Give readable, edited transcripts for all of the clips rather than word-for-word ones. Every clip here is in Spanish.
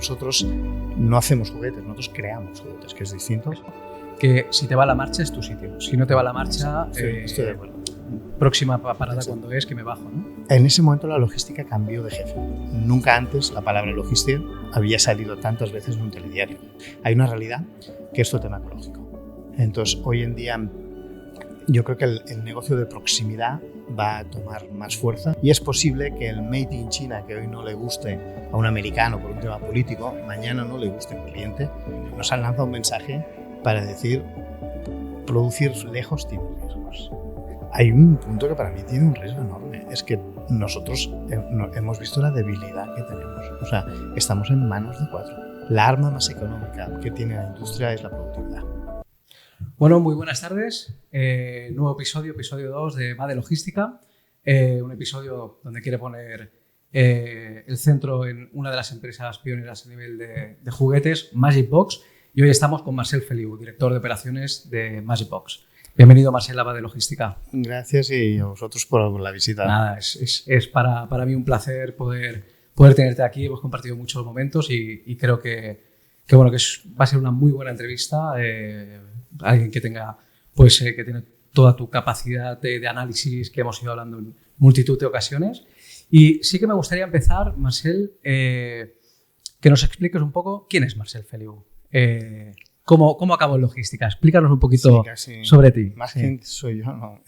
nosotros no hacemos juguetes, nosotros creamos juguetes, que es distinto. Que si te va la marcha es tu sitio, si no te va la marcha, estoy de acuerdo. Próxima parada cuando es que me bajo, ¿no? En ese momento la logística cambió de jefe. Nunca antes la palabra logística había salido tantas veces en un telediario. Hay una realidad que es el tema ecológico. Entonces, hoy en día yo creo que el negocio de proximidad va a tomar más fuerza y es posible que el Made in China, que hoy no le guste a un americano por un tema político, mañana no le guste a un cliente. Nos han lanzado un mensaje para decir, producir lejos tiene riesgos. Hay un punto que para mí tiene un riesgo enorme, es que nosotros hemos visto la debilidad que tenemos. O sea, estamos en manos de cuatro. La arma más económica que tiene la industria es la productividad. Bueno, muy buenas tardes. Nuevo episodio 2 de Va de Logística. Un episodio donde quiere poner el centro en una de las empresas pioneras a nivel de juguetes, Magic Box. Y hoy estamos con Marcel Feliu, director de operaciones de Magic Box. Bienvenido, Marcel, a Va de Logística. Gracias y a vosotros por la visita. Nada, es para mí un placer poder tenerte aquí. Hemos compartido muchos momentos y creo que va a ser una muy buena entrevista. Alguien que tenga, que tiene toda tu capacidad de análisis que hemos ido hablando en multitud de ocasiones. Y sí que me gustaría empezar, Marcel, que nos expliques un poco quién es Marcel Feliu. ¿Cómo acabó en logística? Explícanos un poquito sobre ti. Más que soy yo, no.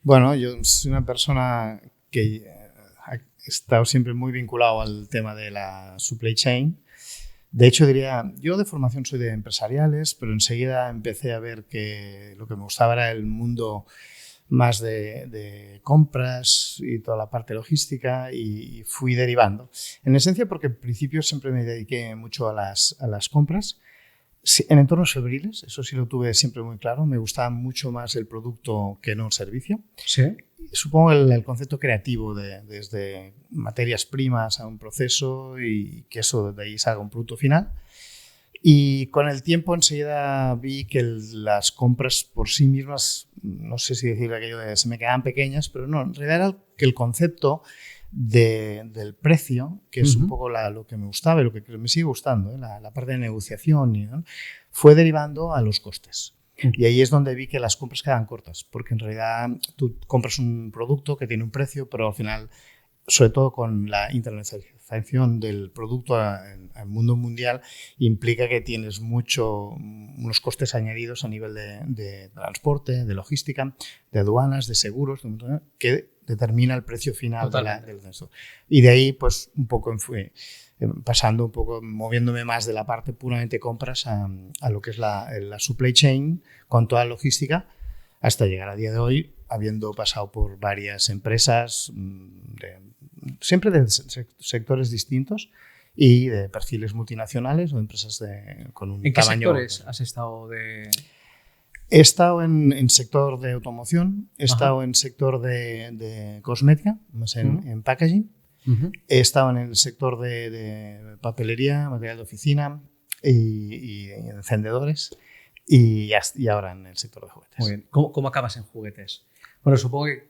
Bueno, yo soy una persona que ha estado siempre muy vinculado al tema de la supply chain. De hecho, yo de formación soy de empresariales, pero enseguida empecé a ver que lo que me gustaba era el mundo más de compras y toda la parte logística y fui derivando. En esencia, porque al principio siempre me dediqué mucho a las compras. En entornos febriles, eso sí lo tuve siempre muy claro, me gustaba mucho más el producto que no el servicio. Sí. Supongo el concepto creativo desde materias primas a un proceso y que eso de ahí salga un producto final. Y con el tiempo enseguida vi que las compras por sí mismas, no sé si decir aquello de se me quedaban pequeñas, pero no, en realidad era que el concepto del precio, que es un poco lo que me gustaba y lo que me sigue gustando, la parte de negociación, ¿no? Fue derivando a los costes. Y ahí es donde vi que las compras quedan cortas, porque en realidad tú compras un producto que tiene un precio, pero al final, sobre todo con la internacionalización del producto al mundo mundial, implica que tienes unos costes añadidos a nivel de transporte, de logística, de aduanas, de seguros, que determina el precio final del censo. Y de ahí, pues, un poco fui pasando un poco, moviéndome más de la parte puramente compras a lo que es la supply chain con toda la logística, hasta llegar a día de hoy, habiendo pasado por varias empresas, siempre de sectores distintos y de perfiles multinacionales o empresas con un tamaño... ¿En qué sectores has estado de...? He estado en sector de automoción, he estado en sector de cosmética, más en packaging. He estado en el sector de papelería, material de oficina y encendedores y ahora en el sector de juguetes. Muy bien. ¿Cómo acabas en juguetes? Bueno, supongo que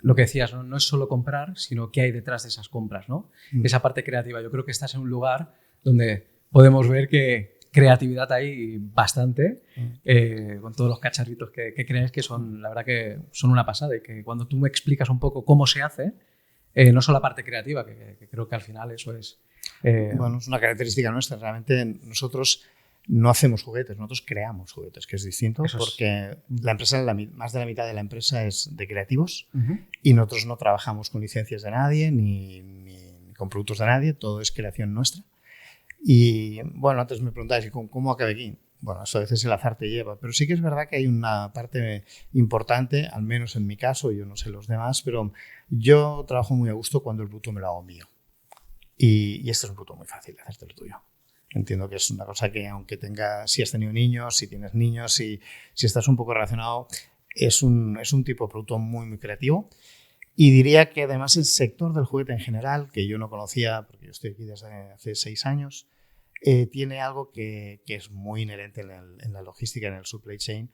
lo que decías, no es solo comprar, sino qué hay detrás de esas compras, ¿no? Esa parte creativa. Yo creo que estás en un lugar donde podemos ver que creatividad hay bastante, con todos los cacharritos que crees que son, la verdad que son una pasada, y que cuando tú me explicas un poco cómo se hace, no solo la parte creativa, que creo que al final eso es... Bueno, es una característica nuestra. Realmente nosotros no hacemos juguetes, nosotros creamos juguetes, que es distinto, porque la empresa, más de la mitad de la empresa es de creativos y nosotros no trabajamos con licencias de nadie ni con productos de nadie, todo es creación nuestra. Y bueno, antes me preguntabas cómo acabé aquí. Bueno, eso a veces el azar te lleva, pero sí que es verdad que hay una parte importante, al menos en mi caso, yo no sé los demás, pero yo trabajo muy a gusto cuando el producto me lo hago mío. Y este es un producto muy fácil de hacerte lo tuyo. Entiendo que es una cosa que, aunque si has tenido niños, si tienes niños, si estás un poco relacionado, es un tipo de producto muy, muy creativo. Y diría que además el sector del juguete en general, que yo no conocía, porque yo estoy aquí desde hace 6 años, tiene algo que es muy inherente en la logística, en el supply chain.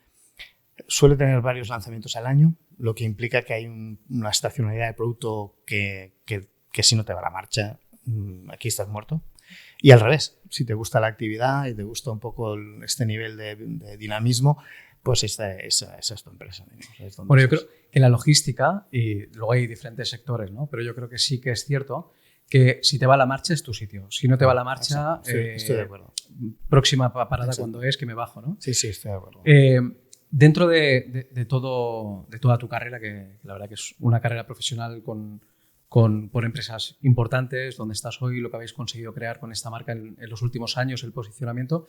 Suele tener varios lanzamientos al año, lo que implica que hay una estacionalidad de producto que si no te va la marcha, aquí estás muerto. Y al revés, si te gusta la actividad y te gusta un poco este nivel de dinamismo, pues esa es tu empresa. Bueno, yo creo que la logística, y luego hay diferentes sectores, ¿no? Pero yo creo que sí que es cierto que si te va la marcha es tu sitio. Si no te va la marcha, estoy de acuerdo. Próxima parada cuando es que me bajo, ¿no? Sí, estoy de acuerdo. Dentro de toda tu carrera, que la verdad que es una carrera profesional por empresas importantes, donde estás hoy, lo que habéis conseguido crear con esta marca en los últimos años, el posicionamiento,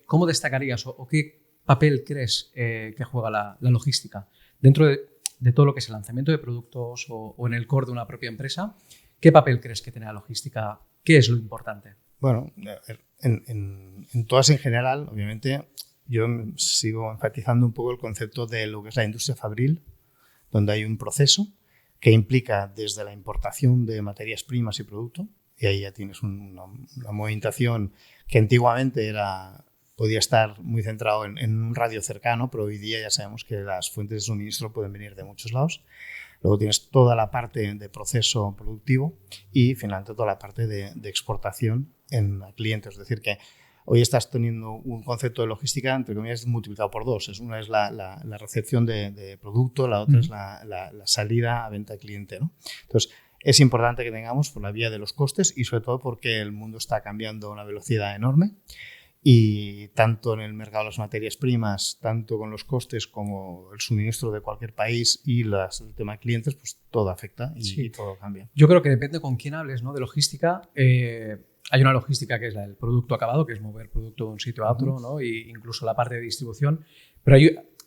¿cómo destacarías o qué papel crees que juega la logística dentro de todo lo que es el lanzamiento de productos o en el core de una propia empresa? ¿Qué papel crees que tiene la logística? ¿Qué es lo importante? Bueno, en todas en general, obviamente, yo sigo enfatizando un poco el concepto de lo que es la industria fabril, donde hay un proceso que implica desde la importación de materias primas y producto, y ahí ya tienes una movimentación que antiguamente podía estar muy centrado en un radio cercano, pero hoy día ya sabemos que las fuentes de suministro pueden venir de muchos lados. Luego tienes toda la parte de proceso productivo y finalmente toda la parte de exportación en clientes. Es decir, que hoy estás teniendo un concepto de logística, entre comillas, multiplicado por dos. Una es la recepción de producto, la otra es la salida a venta al cliente, ¿no? Entonces, es importante que tengamos por la vía de los costes y sobre todo porque el mundo está cambiando a una velocidad enorme. Y tanto en el mercado de las materias primas, tanto con los costes como el suministro de cualquier país y el tema de clientes, pues todo afecta y todo cambia. Yo creo que depende con quién hables, ¿no? De logística. Hay una logística que es la del producto acabado, que es mover producto de un sitio a otro, ¿no? E incluso la parte de distribución. Pero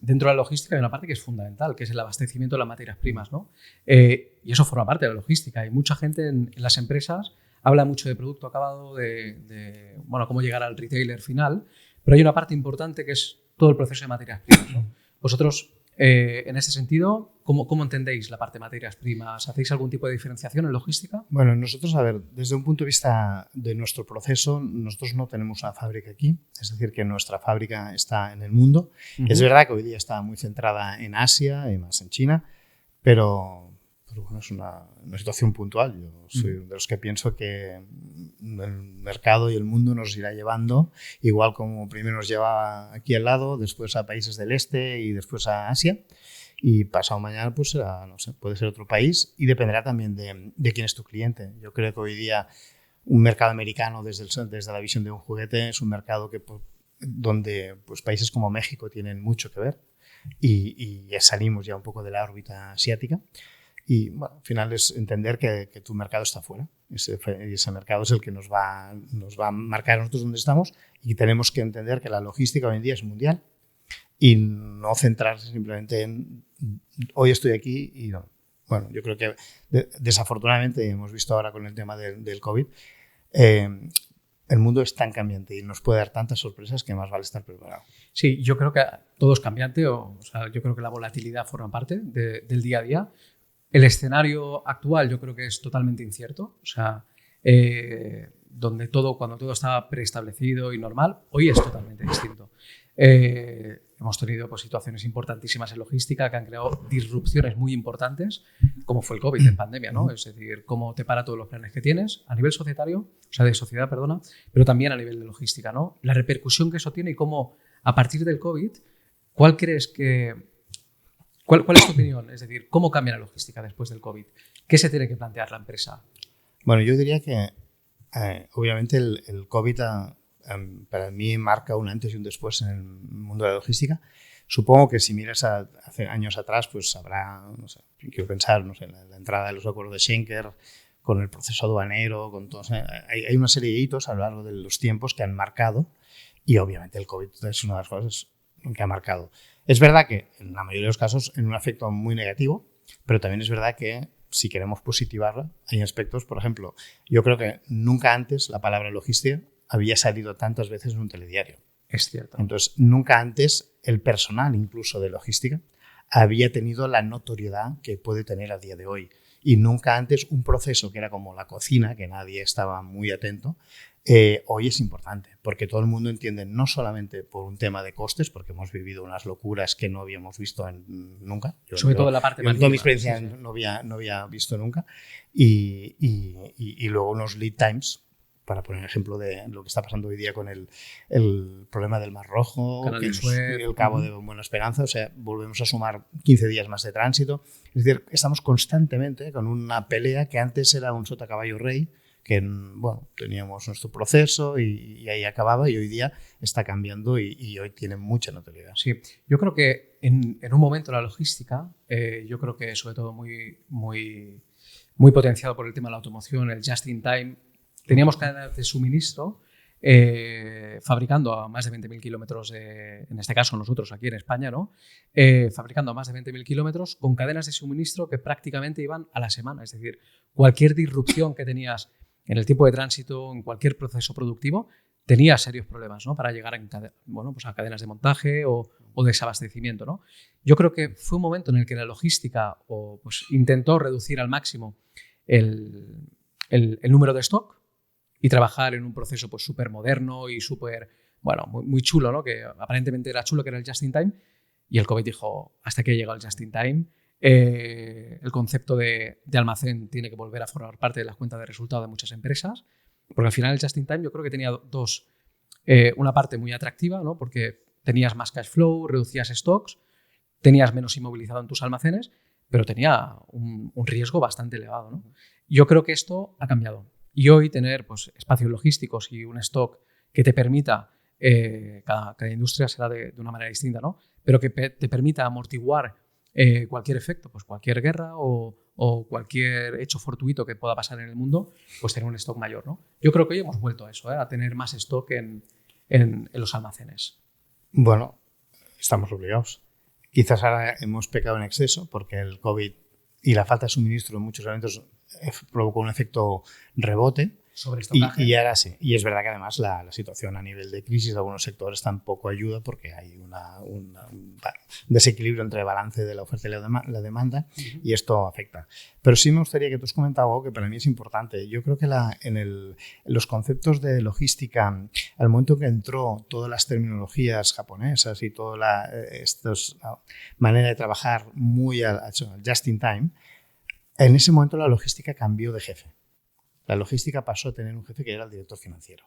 dentro de la logística hay una parte que es fundamental, que es el abastecimiento de las materias primas, ¿no? Y eso forma parte de la logística. Y mucha gente en las empresas habla mucho de producto acabado, de cómo llegar al retailer final, pero hay una parte importante que es todo el proceso de materias primas, ¿no? Vosotros, en ese sentido, ¿cómo entendéis la parte de materias primas? ¿Hacéis algún tipo de diferenciación en logística? Bueno, nosotros, a ver, desde un punto de vista de nuestro proceso, nosotros no tenemos una fábrica aquí, es decir, que nuestra fábrica está en el mundo. Es verdad que hoy día está muy centrada en Asia y más en China, pero bueno, es una situación puntual. Yo soy de los que pienso que el mercado y el mundo nos irá llevando, igual como primero nos lleva aquí al lado, después a países del este y después a Asia. Y pasado mañana pues será, no sé, puede ser otro país y dependerá también de quién es tu cliente. Yo creo que hoy día un mercado americano desde la visión de un juguete es un mercado donde pues, países como México tienen mucho que ver y ya salimos ya un poco de la órbita asiática. Y bueno, al final es entender que tu mercado está fuera. Ese mercado es el que nos va a marcar a nosotros dónde estamos y tenemos que entender que la logística hoy en día es mundial y no centrarse simplemente en hoy estoy aquí y no. Bueno, yo creo que desafortunadamente hemos visto ahora con el tema del COVID, el mundo es tan cambiante y nos puede dar tantas sorpresas que más vale estar preparado. Sí, yo creo que todo es cambiante, o sea, yo creo que la volatilidad forma parte del día a día. El escenario actual yo creo que es totalmente incierto, o sea, cuando todo estaba preestablecido y normal, hoy es totalmente distinto. Hemos tenido pues, situaciones importantísimas en logística que han creado disrupciones muy importantes, como fue el COVID en pandemia, ¿no? Es decir, cómo te para todos los planes que tienes a nivel de sociedad, pero también a nivel de logística, ¿no? La repercusión que eso tiene y cómo, a partir del COVID, ¿cuál es tu opinión? Es decir, ¿cómo cambia la logística después del COVID? ¿Qué se tiene que plantear la empresa? Bueno, yo diría que obviamente el COVID para mí marca un antes y un después en el mundo de la logística. Supongo que si miras hace años atrás, pues habrá, no sé, quiero pensar, no sé, la entrada de los acuerdos de Schenker, con el proceso aduanero, con todo. O sea, hay una serie de hitos a lo largo de los tiempos que han marcado y obviamente el COVID es una de las cosas que ha marcado. Es verdad que en la mayoría de los casos en un efecto muy negativo, pero también es verdad que si queremos positivarla, hay aspectos, por ejemplo, yo creo que nunca antes la palabra logística había salido tantas veces en un telediario. Es cierto. Entonces, nunca antes el personal incluso de logística había tenido la notoriedad que puede tener a día de hoy. Y nunca antes un proceso que era como la cocina, que nadie estaba muy atento, hoy es importante, porque todo el mundo entiende no solamente por un tema de costes, porque hemos vivido unas locuras que no habíamos visto nunca. Sobre todo la parte marítima. En toda mi experiencia no había visto nunca. Y luego unos lead times para poner ejemplo de lo que está pasando hoy día con el problema del Mar Rojo, Canal de Suez, el Cabo de Buena Esperanza, o sea, volvemos a sumar 15 días más de tránsito. Es decir, estamos constantemente con una pelea que antes era un sota caballo rey, que bueno, teníamos nuestro proceso y ahí acababa, y hoy día está cambiando y hoy tiene mucha notoriedad. Sí, yo creo que en un momento la logística, yo creo que sobre todo muy potenciado por el tema de la automoción, el just in time, teníamos cadenas de suministro fabricando a más de 20.000 kilómetros, en este caso nosotros aquí en España, ¿no? Fabricando a más de 20.000 kilómetros con cadenas de suministro que prácticamente iban a la semana. Es decir, cualquier disrupción que tenías en el tipo de tránsito, en cualquier proceso productivo, tenía serios problemas, ¿no? Para llegar pues a cadenas de montaje o desabastecimiento, ¿no? Yo creo que fue un momento en el que la logística pues, intentó reducir al máximo el número de stock y trabajar en un proceso pues súper moderno y súper, bueno, muy chulo, ¿no? Que aparentemente era chulo, que era el just in time, y el COVID dijo, hasta que ha llegado el just in time, el concepto de almacén tiene que volver a formar parte de las cuentas de resultado de muchas empresas, porque al final el just in time yo creo que tenía una parte muy atractiva, ¿no? Porque tenías más cash flow, reducías stocks, tenías menos inmovilizado en tus almacenes, pero tenía un riesgo bastante elevado, ¿no? Yo creo que esto ha cambiado. Y hoy tener pues, espacios logísticos y un stock que te permita, cada industria será de una manera distinta, ¿no? Pero que te permita amortiguar cualquier efecto, pues cualquier guerra o cualquier hecho fortuito que pueda pasar en el mundo, pues tener un stock mayor, ¿no? Yo creo que hoy hemos vuelto a eso, a tener más stock en los almacenes. Bueno, estamos obligados. Quizás ahora hemos pecado en exceso porque el COVID y la falta de suministro en muchos elementos provocó un efecto rebote. Y ahora sí. Y es verdad que además la situación a nivel de crisis de algunos sectores tampoco ayuda porque hay un desequilibrio entre el balance de la oferta y la demanda, y esto afecta. Pero sí me gustaría que tú has comentado algo que para mí es importante. Yo creo que en los conceptos de logística, al momento que entró todas las terminologías japonesas y toda esta manera de trabajar muy al just in time, en ese momento la logística cambió de jefe. La logística pasó a tener un jefe que era el director financiero.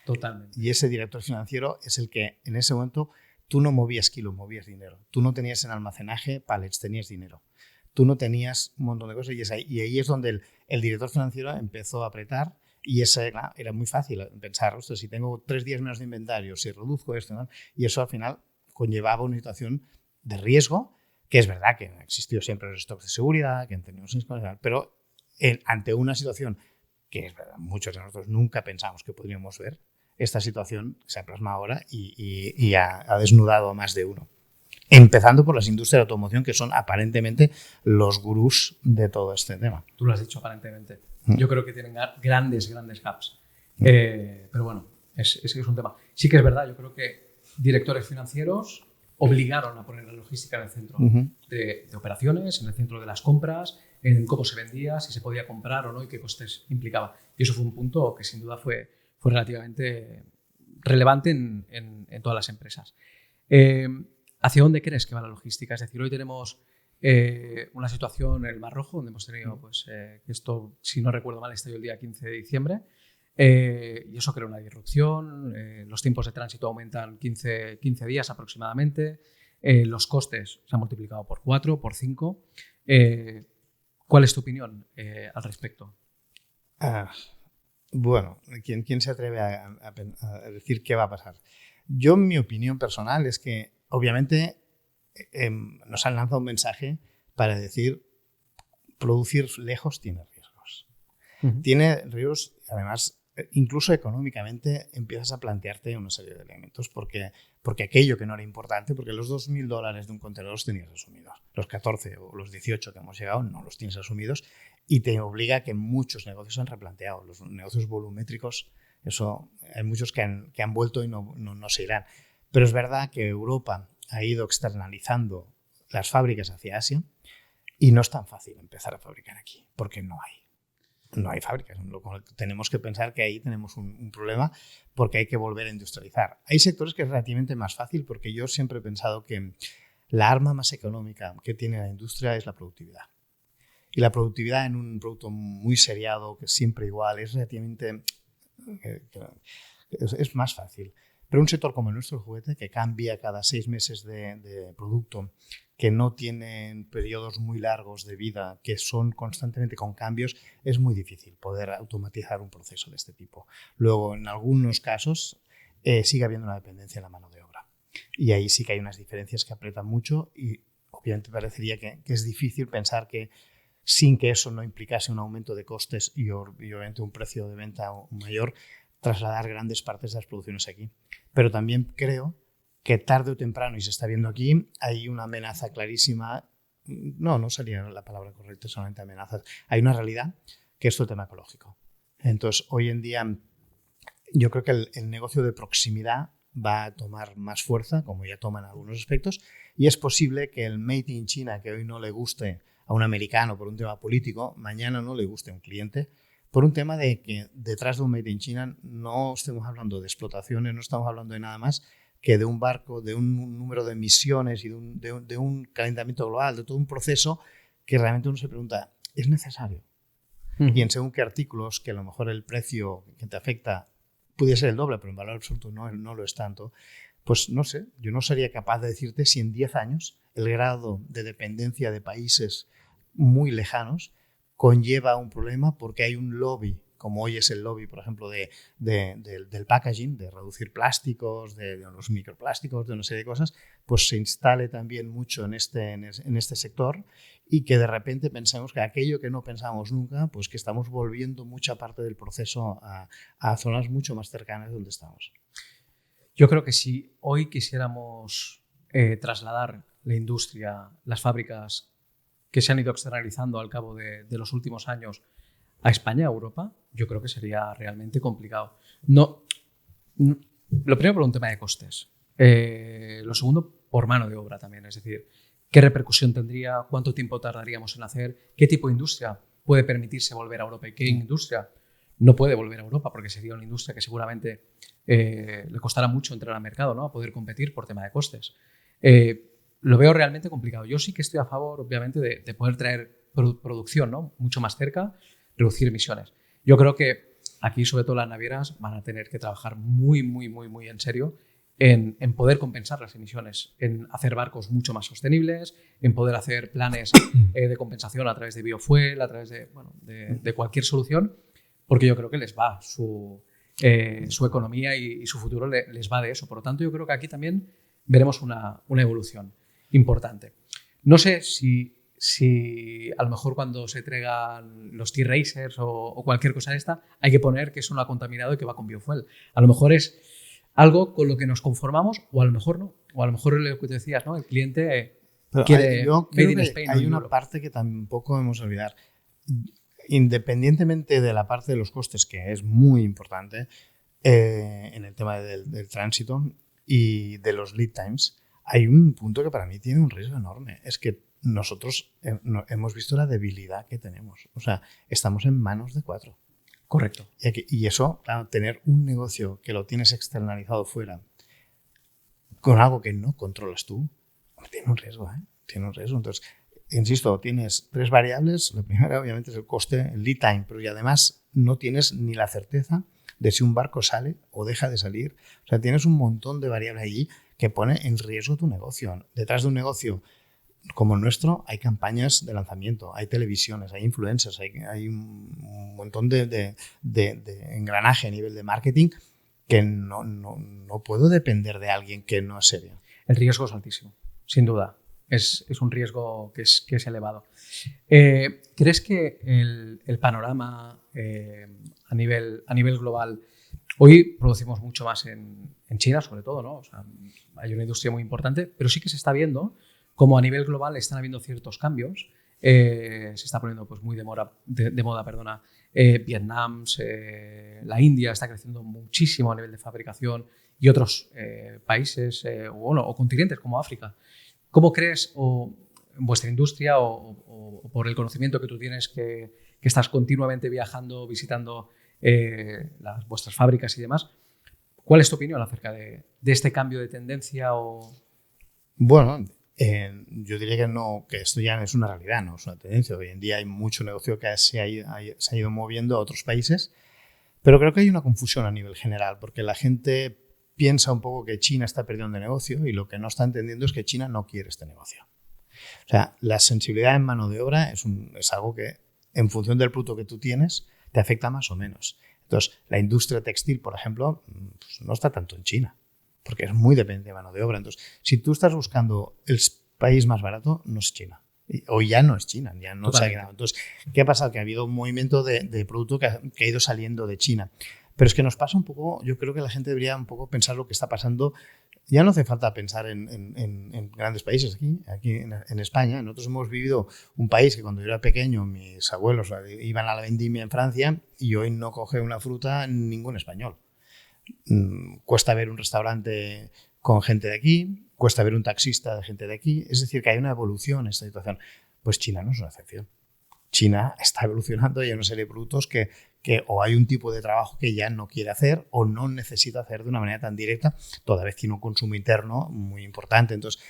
Totalmente. Y ese director financiero es el que en ese momento tú no movías kilos, movías dinero. Tú no tenías en almacenaje pallets, tenías dinero. Tú no tenías un montón de cosas y ahí es donde el director financiero empezó a apretar, y claro, era muy fácil pensar, ostras, si tengo 3 días menos de inventario, si reduzco esto, ¿no? Y eso al final conllevaba una situación de riesgo, que es verdad que existió siempre los stocks de seguridad, que han tenido pero ante una situación que es verdad, muchos de nosotros nunca pensamos que podríamos ver, esta situación se plasma ahora y ha desnudado a más de uno. Empezando por las industrias de automoción, que son aparentemente los gurús de todo este tema. Tú lo has dicho, aparentemente. Yo creo que tienen grandes hubs. Pero bueno, es un tema. Sí que es verdad, yo creo que directores financieros obligaron a poner la logística en el centro de operaciones, en el centro de las compras, en cómo se vendía, si se podía comprar o no y qué costes implicaba. Y eso fue un punto que sin duda fue relativamente relevante en todas las empresas. ¿Hacia dónde crees que va la logística? Es decir, hoy tenemos una situación en el Mar Rojo donde hemos tenido, pues, que esto, si no recuerdo mal, estalló el día 15 de diciembre. Y eso crea una disrupción, los tiempos de tránsito aumentan 15 días aproximadamente, los costes se han multiplicado por 4, por 5. ¿Cuál es tu opinión al respecto? Bueno, ¿quién se atreve a decir qué va a pasar? Yo, mi opinión personal es que obviamente nos han lanzado un mensaje para decir producir lejos tiene riesgos. Tiene riesgos, además, incluso económicamente empiezas a plantearte una serie de elementos porque aquello que no era importante, porque los $2.000 de un contenedor los tenías asumidos, los 14 o los 18 que hemos llegado no los tienes asumidos, y te obliga a que muchos negocios se han replanteado. Los negocios volumétricos, eso hay muchos que han vuelto y no se irán. Pero es verdad que Europa ha ido externalizando las fábricas hacia Asia y no es tan fácil empezar a fabricar aquí porque no hay fábricas. Tenemos que pensar que ahí tenemos un problema porque hay que volver a industrializar. Hay sectores que es relativamente más fácil porque yo siempre he pensado que la arma más económica que tiene la industria es la productividad. Y la productividad en un producto muy seriado, que es siempre igual, es relativamente Es más fácil. Pero un sector como el nuestro, el juguete, que cambia cada 6 meses de producto, que no tienen periodos muy largos de vida, que son constantemente con cambios, es muy difícil poder automatizar un proceso de este tipo. Luego, en algunos casos, sigue habiendo una dependencia en la mano de obra. Y ahí sí que hay unas diferencias que aprietan mucho y obviamente parecería que es difícil pensar que sin que eso no implicase un aumento de costes y obviamente un precio de venta mayor, trasladar grandes partes de las producciones aquí. Pero también creo que tarde o temprano, y se está viendo aquí, hay una amenaza clarísima. No sería la palabra correcta, solamente amenazas. Hay una realidad que es el tema ecológico. Entonces, hoy en día, yo creo que el negocio de proximidad va a tomar más fuerza, como ya toma en algunos aspectos, y es posible que el Made in China, que hoy no le guste a un americano por un tema político, mañana no le guste a un cliente por un tema de que detrás de un Made in China no estemos hablando de explotaciones, no estamos hablando de nada más que de un barco, de un número de emisiones y de un calentamiento global, de todo un proceso que realmente uno se pregunta, ¿es necesario? Y en según qué artículos, que a lo mejor el precio que te afecta puede ser el doble, pero en valor absoluto no lo es tanto, pues no sé, yo no sería capaz de decirte si en 10 años el grado de dependencia de países muy lejanos conlleva un problema porque hay un lobby, como hoy es el lobby, por ejemplo, del packaging, de reducir plásticos, de los microplásticos, de una serie de cosas, pues se instale también mucho en este sector y que de repente pensemos que aquello que no pensamos nunca, pues que estamos volviendo mucha parte del proceso a zonas mucho más cercanas de donde estamos. Yo creo que si hoy quisiéramos trasladar la industria, las fábricas que se han ido externalizando al cabo de los últimos años a España, a Europa, yo creo que sería realmente complicado. Lo primero por un tema de costes. Lo segundo por mano de obra también, es decir, qué repercusión tendría, cuánto tiempo tardaríamos en hacer, qué tipo de industria puede permitirse volver a Europa y qué industria no puede volver a Europa, porque sería una industria que seguramente le costará mucho entrar al mercado, ¿no? A poder competir por tema de costes. Lo veo realmente complicado. Yo sí que estoy a favor, obviamente, de poder traer producción, ¿no? Mucho más cerca, reducir emisiones. Yo creo que aquí, sobre todo las navieras, van a tener que trabajar muy en serio en poder compensar las emisiones, en hacer barcos mucho más sostenibles, en poder hacer planes de compensación a través de biofuel, a través de cualquier solución, porque yo creo que les va su economía y su futuro les va de eso. Por lo tanto, yo creo que aquí también veremos una evolución importante. No sé si a lo mejor cuando se traigan los T-Racers o cualquier cosa de esta, hay que poner que eso no ha contaminado y que va con biofuel. A lo mejor es algo con lo que nos conformamos o a lo mejor no. O a lo mejor lo que te decías, ¿no? El cliente quiere Made in Spain. Hay una parte que tampoco debemos olvidar. Independientemente de la parte de los costes, que es muy importante en el tema del tránsito y de los lead times, hay un punto que para mí tiene un riesgo enorme. Es que nosotros hemos visto la debilidad que tenemos. O sea, estamos en manos de 4. Correcto. Y eso, claro, tener un negocio que lo tienes externalizado fuera con algo que no controlas tú, tiene un riesgo, ¿eh? Tiene un riesgo. Entonces, insisto, tienes 3 variables. La primera, obviamente, es el coste, el lead time, pero y además no tienes ni la certeza de si un barco sale o deja de salir. O sea, tienes un montón de variables allí que pone en riesgo tu negocio. Detrás de un negocio como el nuestro hay campañas de lanzamiento, hay televisiones, hay influencers, hay un montón de engranaje a nivel de marketing que no puedo depender de alguien que no es serio. El riesgo es altísimo, sin duda. Es un riesgo que es elevado. ¿Crees que el panorama a nivel global... Hoy producimos mucho más en China, sobre todo, ¿no? O sea, hay una industria muy importante, pero sí que se está viendo como a nivel global están habiendo ciertos cambios. Se está poniendo pues, muy de moda, Vietnam, la India está creciendo muchísimo a nivel de fabricación y otros países o continentes como África. ¿Cómo crees, o en vuestra industria o por el conocimiento que tú tienes, que estás continuamente viajando, visitando vuestras fábricas y demás, cuál es tu opinión acerca de este cambio de tendencia? Bueno, yo diría que esto ya es una realidad, no es una tendencia. Hoy en día hay mucho negocio que se ha ido moviendo a otros países, Pero creo que hay una confusión a nivel general, porque la gente piensa un poco que China está perdiendo negocio y lo que no está entendiendo es que China no quiere este negocio. O sea, la sensibilidad en mano de obra es algo que, en función del producto que tú tienes, te afecta más o menos. Entonces, la industria textil, por ejemplo, pues no está tanto en China, porque es muy dependiente de mano de obra. Entonces, si tú estás buscando el país más barato, no es China. O ya no es China, ya no se ha quedado. Entonces, ¿qué ha pasado? Que ha habido un movimiento de producto que ha ido saliendo de China. Pero es que nos pasa un poco, yo creo que la gente debería un poco pensar lo que está pasando. Ya no hace falta pensar en grandes países. Aquí en España, nosotros hemos vivido un país que cuando yo era pequeño mis abuelos iban a la vendimia en Francia y hoy no coge una fruta ningún español. Cuesta ver un restaurante con gente de aquí, cuesta ver un taxista de gente de aquí. Es decir, que hay una evolución en esta situación. Pues China no es una excepción. China está evolucionando y hay una serie de productos que o hay un tipo de trabajo que ya no quiere hacer o no necesita hacer de una manera tan directa, toda vez tiene un consumo interno muy importante. Entonces,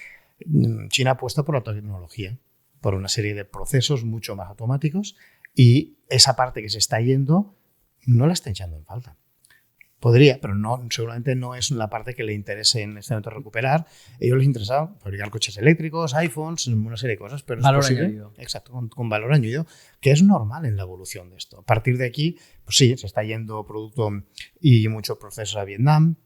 China apuesta por la tecnología, por una serie de procesos mucho más automáticos y esa parte que se está yendo no la está echando en falta. Podría, pero no, seguramente no es la parte que le interese en este momento recuperar. A ellos les interesa fabricar coches eléctricos, iPhones, una serie de cosas, pero valor es posible, añadido. exacto, con valor añadido, que es normal en la evolución de esto. A partir de aquí, pues sí, se está yendo producto y muchos procesos a Vietnam,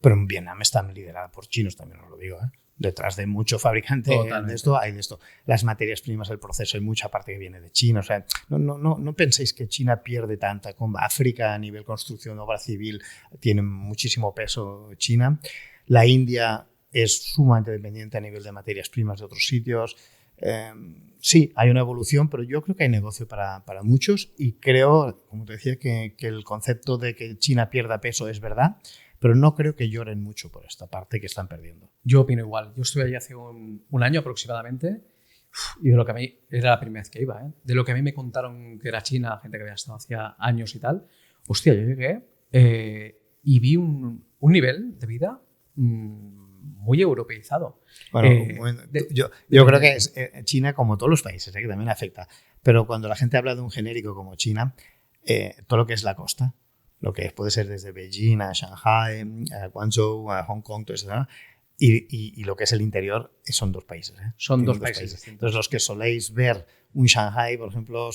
pero en Vietnam está liderada por chinos, también os lo digo, ¿eh? Detrás de mucho fabricante de esto hay de esto. Las materias primas, el proceso, hay mucha parte que viene de China. O sea, no penséis que China pierde tanta. Con África a nivel construcción, obra civil, tiene muchísimo peso China. La India es sumamente dependiente a nivel de materias primas de otros sitios. Sí, hay una evolución, pero yo creo que hay negocio para muchos y creo, como te decía, que el concepto de que China pierda peso es verdad, pero no creo que lloren mucho por esta parte que están perdiendo. Yo opino igual. Yo estuve allí hace un año aproximadamente y de lo que a mí, era la primera vez que iba, ¿eh? De lo que a mí me contaron que era China, gente que había estado hacía años y tal, hostia, yo llegué y vi un nivel de vida muy europeizado. Bueno, yo creo que es, China, como todos los países, que también afecta, pero cuando la gente habla de un genérico como China, todo lo que es la costa, lo que puede ser desde Beijing a Shanghai, a Guangzhou, a Hong Kong, todo eso, ¿no? Y lo que es el interior son dos países. Son dos países. Entonces, los que soléis ver un Shanghai, por ejemplo,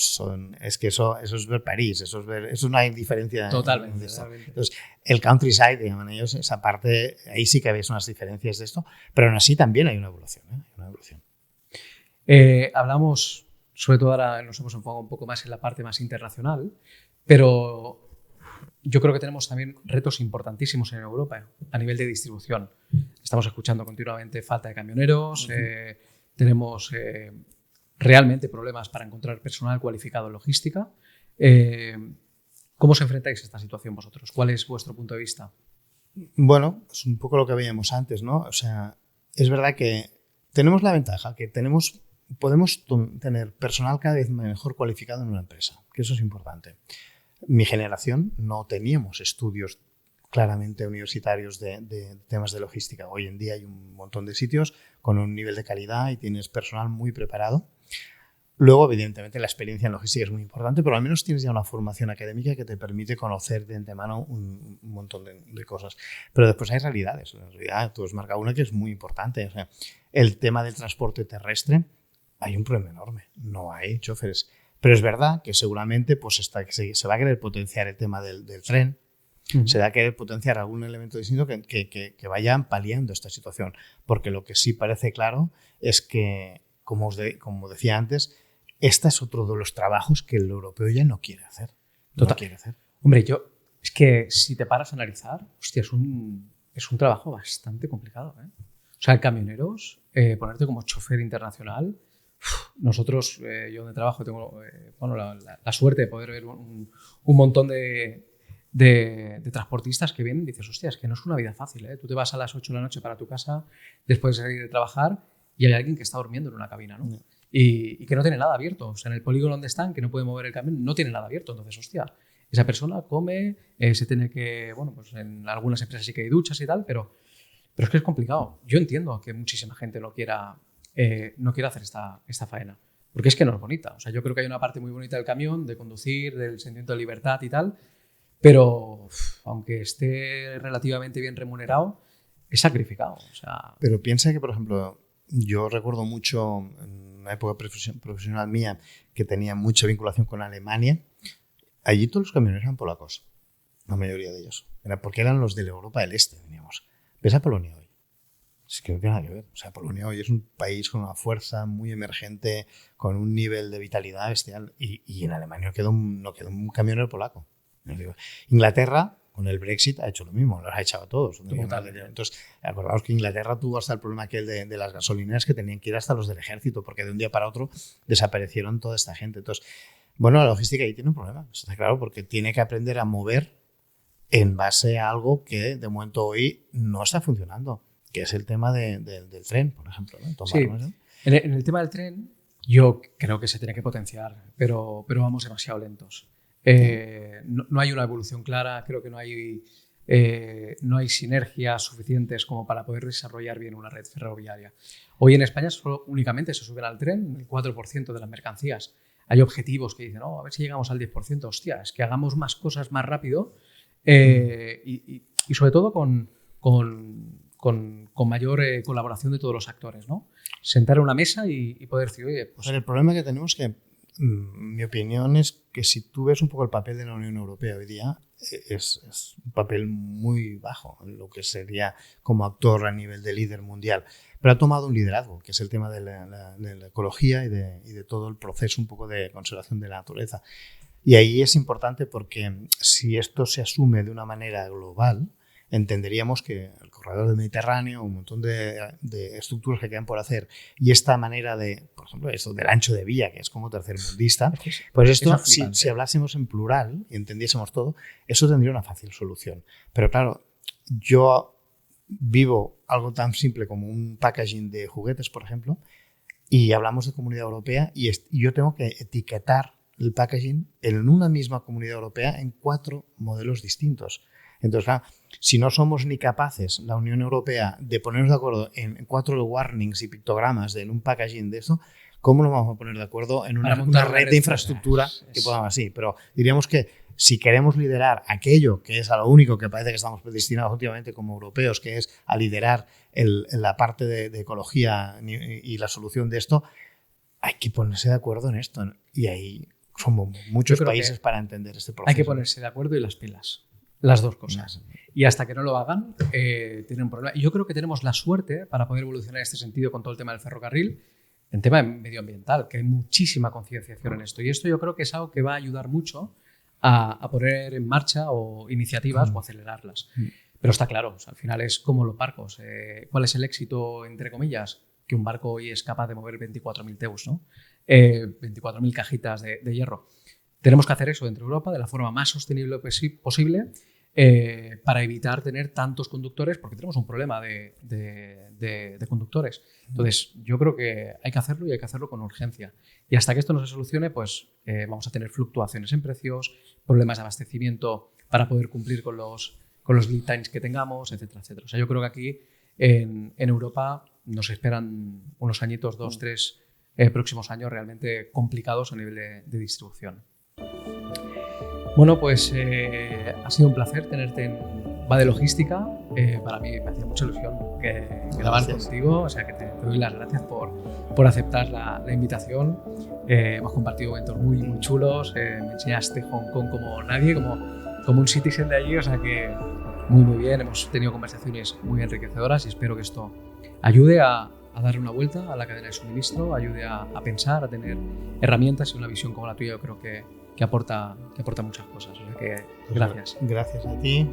es que eso es ver París, eso no hay diferencia. Totalmente. Entonces, el countryside, llaman ellos, esa parte, ahí sí que veis unas diferencias de esto, pero aún así también hay una evolución. Hablamos, sobre todo ahora nos hemos enfocado un poco más en la parte más internacional, pero yo creo que tenemos también retos importantísimos en Europa a nivel de distribución. Estamos escuchando continuamente falta de camioneros, tenemos realmente problemas para encontrar personal cualificado en logística. ¿Cómo os enfrentáis a esta situación vosotros? ¿Cuál es vuestro punto de vista? Bueno, es un poco lo que veíamos antes, ¿no? O sea, es verdad que tenemos la ventaja que podemos tener personal cada vez mejor cualificado en una empresa, que eso es importante. Mi generación no teníamos estudios claramente universitarios de temas de logística. Hoy en día hay un montón de sitios con un nivel de calidad y tienes personal muy preparado. Luego, evidentemente, la experiencia en logística es muy importante, pero al menos tienes ya una formación académica que te permite conocer de antemano un montón de cosas. Pero después hay realidades. En realidad, tú has marcado una que es muy importante. O sea, el tema del transporte terrestre, hay un problema enorme. No hay choferes. Pero es verdad que seguramente pues se va a querer potenciar el tema del tren, se va a querer potenciar algún elemento distinto que vayan paliando esta situación. Porque lo que sí parece claro es que, como decía antes, este es otro de los trabajos que el europeo ya no quiere hacer. Total. No quiere hacer. Hombre, es que si te paras a analizar, hostia, es un trabajo bastante complicado, ¿eh? O sea, camioneros, ponerte como chofer internacional. Nosotros, yo donde trabajo, tengo la suerte de poder ver un montón de transportistas que vienen y dices, hostia, es que no es una vida fácil, ¿eh? Tú te vas a las 8 de la noche para tu casa después de salir de trabajar y hay alguien que está durmiendo en una cabina, ¿no? Yeah. Y que no tiene nada abierto. O sea, en el polígono donde están, que no puede mover el camión, no tiene nada abierto. Entonces, hostia, esa persona come, se tiene que, bueno, pues en algunas empresas sí que hay duchas y tal, pero es que es complicado. Yo entiendo que muchísima gente no quiera hacer esta faena, porque es que no es bonita. O sea, yo creo que hay una parte muy bonita del camión, de conducir, del sentimiento de libertad y tal, pero aunque esté relativamente bien remunerado, es sacrificado. O sea, pero piensa que, por ejemplo, yo recuerdo mucho en una época profesional mía que tenía mucha vinculación con Alemania. Allí todos los camioneros eran polacos, la mayoría de ellos. Era porque eran los de la Europa del Este, veníamos. ¿Ves a Polonia hoy? Es que no tiene nada que ver. O sea, Polonia hoy es un país con una fuerza muy emergente, con un nivel de vitalidad bestial. Y en Alemania no quedó un camionero polaco. Inglaterra, con el Brexit, ha hecho lo mismo. Los ha echado a todos. Entonces, acordaos que Inglaterra tuvo hasta el problema aquel de las gasolineras, que tenían que ir hasta los del ejército, porque de un día para otro desaparecieron toda esta gente. Entonces, bueno, la logística ahí tiene un problema. Está claro, porque tiene que aprender a mover en base a algo que de momento hoy no está funcionando, que es el tema del tren, por ejemplo, ¿no? Sí. En el tema del tren, yo creo que se tiene que potenciar, pero vamos demasiado lentos. No hay una evolución clara, creo que no hay sinergias suficientes como para poder desarrollar bien una red ferroviaria. Hoy en España solo únicamente se suben al tren el 4% de las mercancías. Hay objetivos que dicen, a ver si llegamos al 10%. Hostia, es que hagamos más cosas más rápido y sobre todo con mayor colaboración de todos los actores, ¿no? Sentar en una mesa y poder decir, oye, pues... Pero el problema que tenemos que, mi opinión es que si tú ves un poco el papel de la Unión Europea hoy día, es un papel muy bajo en lo que sería como actor a nivel de líder mundial. Pero ha tomado un liderazgo, que es el tema de la ecología y de todo el proceso un poco de conservación de la naturaleza. Y ahí es importante porque si esto se asume de una manera global, entenderíamos que el corredor del Mediterráneo, un montón de estructuras que quedan por hacer, y esta manera de, por ejemplo, esto del ancho de vía, que es como tercermundista, pues esto, si hablásemos en plural y entendiésemos todo, eso tendría una fácil solución. Pero claro, yo vivo algo tan simple como un packaging de juguetes, por ejemplo, y hablamos de Comunidad Europea y yo tengo que etiquetar el packaging en una misma Comunidad Europea en 4 modelos distintos. Entonces, claro, si no somos ni capaces, la Unión Europea, de ponernos de acuerdo en 4 warnings y pictogramas en un packaging de esto, ¿cómo nos vamos a poner de acuerdo en una red de infraestructura que podamos así? Pero diríamos que si queremos liderar aquello que es a lo único que parece que estamos predestinados últimamente como europeos, que es a liderar la parte de ecología y la solución de esto, hay que ponerse de acuerdo en esto. Y ahí somos muchos países para entender este proceso. Hay que ponerse de acuerdo y las pilas. Las dos cosas. Y hasta que no lo hagan, tienen un problema. Y yo creo que tenemos la suerte para poder evolucionar en este sentido con todo el tema del ferrocarril, en tema medioambiental, que hay muchísima concienciación en esto. Y esto yo creo que es algo que va a ayudar mucho a poner en marcha o iniciativas o acelerarlas. Pero está claro, o sea, al final es como los barcos. ¿Cuál es el éxito, entre comillas? Que un barco hoy es capaz de mover 24.000 TEUs, ¿no? 24.000 cajitas de hierro. Tenemos que hacer eso dentro de Europa de la forma más sostenible posible para evitar tener tantos conductores, porque tenemos un problema de conductores. Entonces, yo creo que hay que hacerlo y hay que hacerlo con urgencia. Y hasta que esto no se solucione, pues vamos a tener fluctuaciones en precios, problemas de abastecimiento para poder cumplir con los lead times que tengamos, etcétera, etcétera. O sea, yo creo que aquí en Europa nos esperan unos añitos, 2, 3 próximos años realmente complicados a nivel de distribución. Bueno, pues ha sido un placer tenerte en Va de Logística. Para mí me hacía mucha ilusión grabar contigo, o sea que te doy las gracias por aceptar la invitación. Hemos compartido momentos muy, muy chulos, me enseñaste Hong Kong como nadie, como un citizen de allí, o sea que muy, muy bien. Hemos tenido conversaciones muy enriquecedoras y espero que esto ayude a darle una vuelta a la cadena de suministro, ayude a pensar, a tener herramientas y una visión como la tuya. Yo creo que aporta muchas cosas. O sea que gracias. Gracias a ti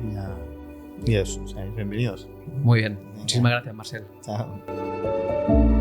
y eso. O sea, bienvenidos. Muy bien. Muchísimas gracias, Marcel. Chao.